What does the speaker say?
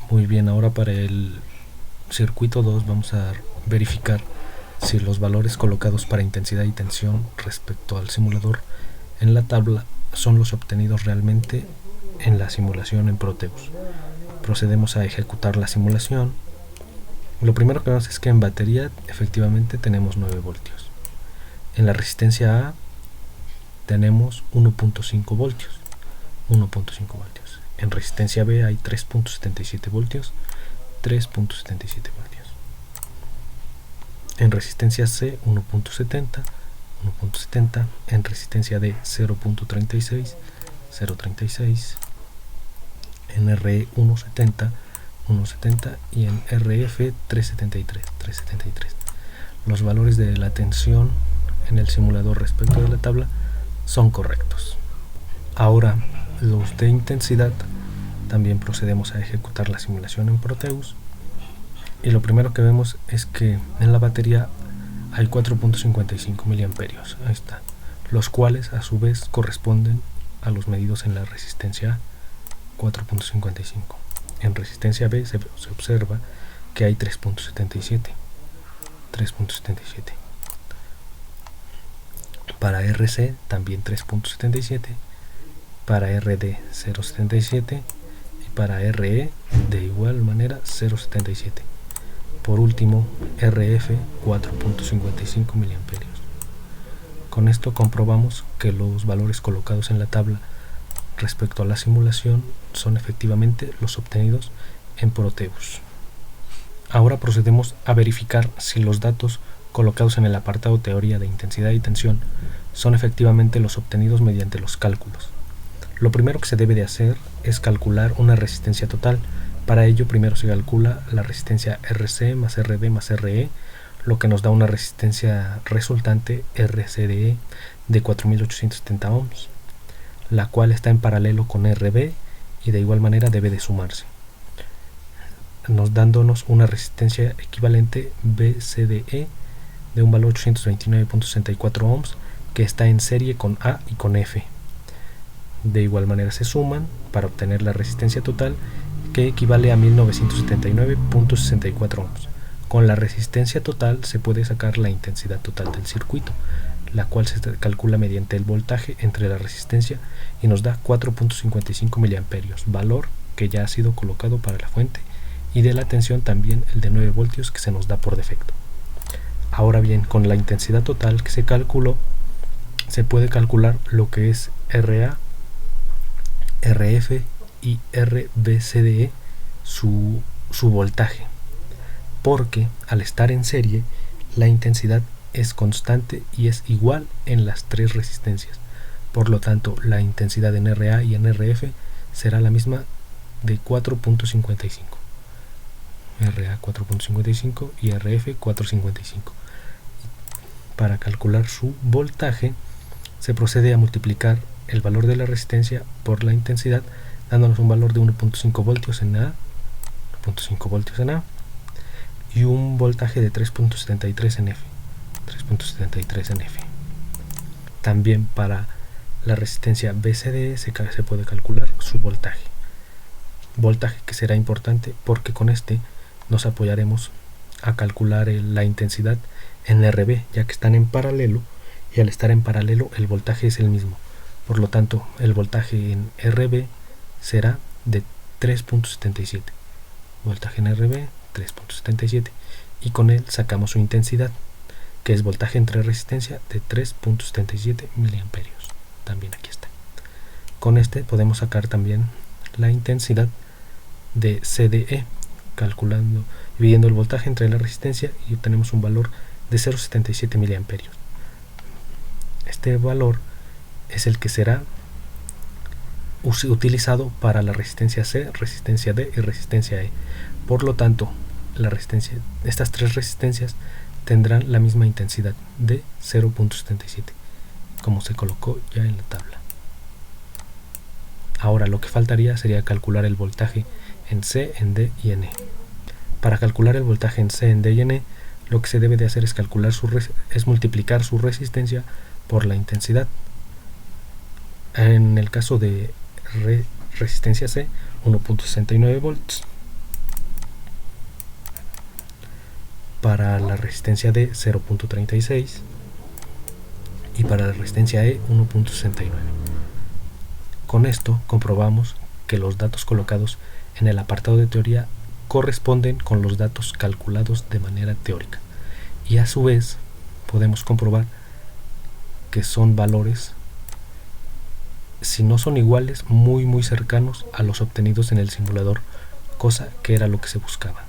Muy bien, ahora para el circuito 2 vamos a verificar si los valores colocados para intensidad y tensión respecto al simulador en la tabla son los obtenidos realmente en la simulación en Proteus. Procedemos a ejecutar la simulación. Lo primero que vemos es que en batería efectivamente tenemos 9 voltios. En la resistencia A tenemos 1.5 voltios. 1.5 voltios. En resistencia B hay 3.77 voltios. 3.77 voltios. En resistencia C 1.70. 1.70. En resistencia D 0.36. 0.36. En RE 1.70. 1.70 y en RF 3.73. 3.73. Los valores de la tensión en el simulador respecto de la tabla son correctos. Ahora, los de intensidad, también procedemos a ejecutar la simulación en Proteus. Y lo primero que vemos es que en la batería hay 4.55 miliamperios. Ahí está. Los cuales a su vez corresponden a los medidos en la resistencia A, 4.55. En resistencia B se observa que hay 3.77. 3.77. Para RC también 3.77. Para RD 0.77. Y para RE de igual manera 0.77. Por último, RF 4.55 miliamperios. Con esto comprobamos que los valores colocados en la tabla respecto a la simulación son efectivamente los obtenidos en Proteus. Ahora procedemos a verificar si los datos colocados en el apartado teoría de intensidad y tensión son efectivamente los obtenidos mediante los cálculos. Lo primero que se debe de hacer es calcular una resistencia total. Para ello primero se calcula la resistencia RC más RD más RE, lo que nos da una resistencia resultante RCDE de 4870 ohms, la cual está en paralelo con RB y de igual manera debe de sumarse, dándonos una resistencia equivalente BCDE de un valor 829.64 ohms que está en serie con A y con F. De igual manera se suman para obtener la resistencia total, que equivale a 1979.64 ohms. Con la resistencia total se puede sacar la intensidad total del circuito, la cual se calcula mediante el voltaje entre la resistencia y nos da 4.55 miliamperios, valor que ya ha sido colocado para la fuente, y de la tensión también el de 9 voltios que se nos da por defecto. Ahora bien, con la intensidad total que se calculó, se puede calcular lo que es RA, RF y RBCDE, su voltaje, porque al estar en serie la intensidad es constante y es igual en las tres resistencias. Por lo tanto, la intensidad en RA y en RF será la misma de 4.55. RA 4.55 y RF 4.55. Para calcular su voltaje se procede a multiplicar el valor de la resistencia por la intensidad, dándonos un valor de 1.5 voltios en A, 1.5 voltios en A, y un voltaje de 3.73 en F. 3.73 en F. También para la resistencia BCDE se puede calcular su voltaje. Voltaje que será importante porque con este nos apoyaremos a calcular la intensidad en RB, ya que están en paralelo, y al estar en paralelo el voltaje es el mismo. Por lo tanto, el voltaje en RB será de 3.77. Voltaje en RB 3.77, y con él sacamos su intensidad, que es voltaje entre resistencia de 3.77 miliamperios. También aquí está. Con este podemos sacar también la intensidad de CDE, dividiendo el voltaje entre la resistencia, y obtenemos un valor de 0.77 miliamperios. Este valor es el que será utilizado para la resistencia C, resistencia D y resistencia E. Por lo tanto, estas tres resistencias tendrán la misma intensidad de 0.77, como se colocó ya en la tabla. Ahora lo que faltaría sería calcular el voltaje en C, en D y en E. Para calcular el voltaje en C, en D y en E, lo que se debe de hacer es multiplicar su resistencia por la intensidad. En el caso de resistencia C, 1.69 volts, para la resistencia D 0.36 y para la resistencia E 1.69. Con esto comprobamos que los datos colocados en el apartado de teoría corresponden con los datos calculados de manera teórica, y a su vez podemos comprobar que son valores, si no son iguales, muy cercanos a los obtenidos en el simulador, cosa que era lo que se buscaba.